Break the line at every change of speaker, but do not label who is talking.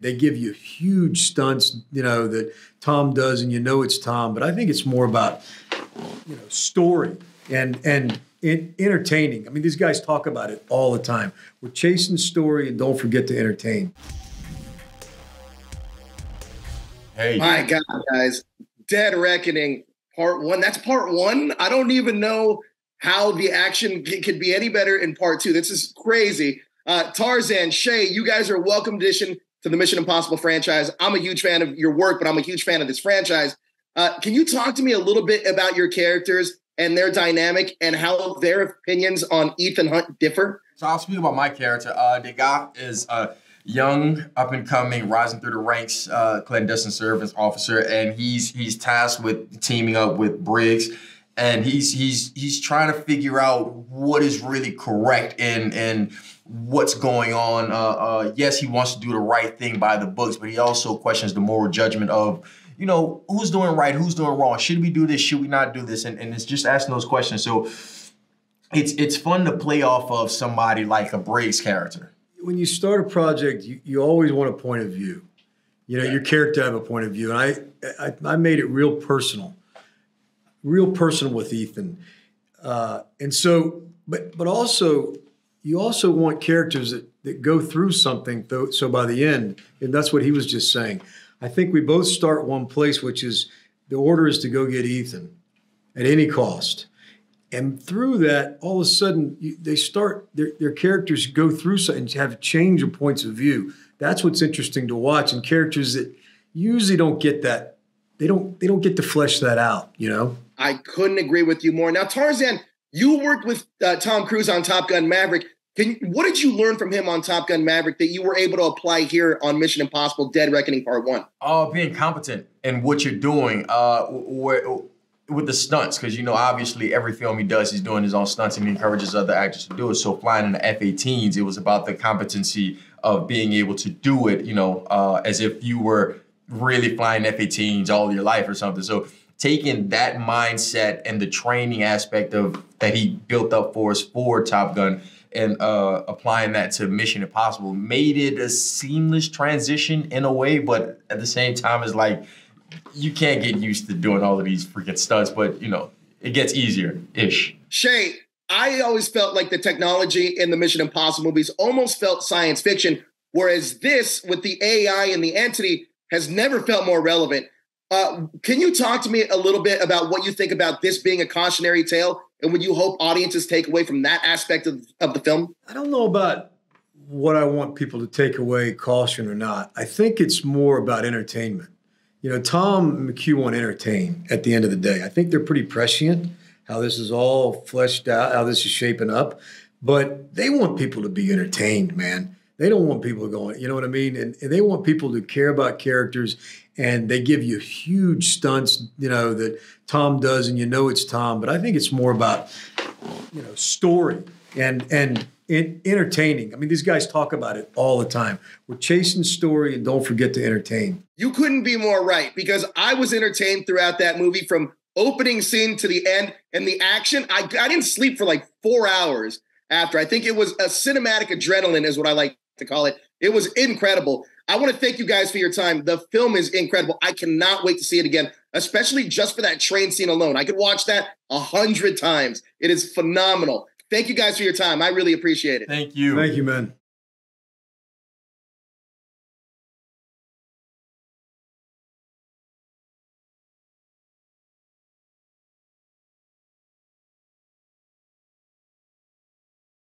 They give you huge stunts, that Tom does, and it's Tom. But I think it's more about, story and entertaining. I mean, these guys talk about it all the time. We're chasing story, and don't forget to entertain.
Hey.
My God, guys. Dead Reckoning, part 1. That's part 1. I don't even know how the action could be any better in part 2. This is crazy. Tarzan, Shea, you guys are a welcome addition to the Mission Impossible franchise. I'm a huge fan of your work, but I'm a huge fan of this franchise. Can you talk to me a little bit about your characters and their dynamic and how their opinions on Ethan Hunt differ?
So I'll speak about my character. The guy is young, up and coming, rising through the ranks, clandestine service officer, and he's tasked with teaming up with Briggs, and he's trying to figure out what is really correct and what's going on. Yes, he wants to do the right thing by the books, but he also questions the moral judgment of, who's doing right, who's doing wrong. Should we do this? Should we not do this? And it's just asking those questions. So it's fun to play off of somebody like a Briggs character.
When you start a project, you always want a point of view. Your character have a point of view. And I made it real personal with Ethan. And so, but also, you also want characters that go through something, so by the end, and that's what he was just saying. I think we both start one place, which is the order is to go get Ethan at any cost. And through that, all of a sudden, they start, their characters go through something and have a change of points of view. That's what's interesting to watch. And characters that usually don't get that, they don't get to flesh that out,
I couldn't agree with you more. Now, Tarzan, you worked with Tom Cruise on Top Gun Maverick. What did you learn from him on Top Gun Maverick that you were able to apply here on Mission Impossible Dead Reckoning Part 1?
Being competent in what you're doing with the stunts, because, obviously every film he does, he's doing his own stunts and he encourages other actors to do it. So flying in the F-18s, it was about the competency of being able to do it, as if you were really flying F-18s all your life or something. So taking that mindset and the training aspect of that he built up for us for Top Gun and applying that to Mission Impossible made it a seamless transition in a way, but at the same time, it's like you can't get used to doing all of these freaking stunts, but it gets easier-ish.
Shea, I always felt like the technology in the Mission Impossible movies almost felt science fiction, whereas this, with the AI and the entity, has never felt more relevant. Can you talk to me a little bit about what you think about this being a cautionary tale and what you hope audiences take away from that aspect of the film?
I don't know about what I want people to take away, caution or not. I think it's more about entertainment. Tom and McHugh want to entertain at the end of the day. I think they're pretty prescient how this is all fleshed out, how this is shaping up. But they want people to be entertained, man. They don't want people to go, you know what I mean? And they want people to care about characters, and they give you huge stunts, that Tom does, and it's Tom. But I think it's more about, story and entertaining. I mean, these guys talk about it all the time. We're chasing story, and don't forget to entertain.
You couldn't be more right, because I was entertained throughout that movie from opening scene to the end, and the action. I didn't sleep for like 4 hours after. I think it was a cinematic adrenaline is what I like to call it. It was incredible. I want to thank you guys for your time. The film is incredible. I cannot wait to see it again, especially just for that train scene alone. I could watch that 100 times. It is phenomenal. Thank you guys for your time. I really appreciate it.
Thank you.
Thank you, man.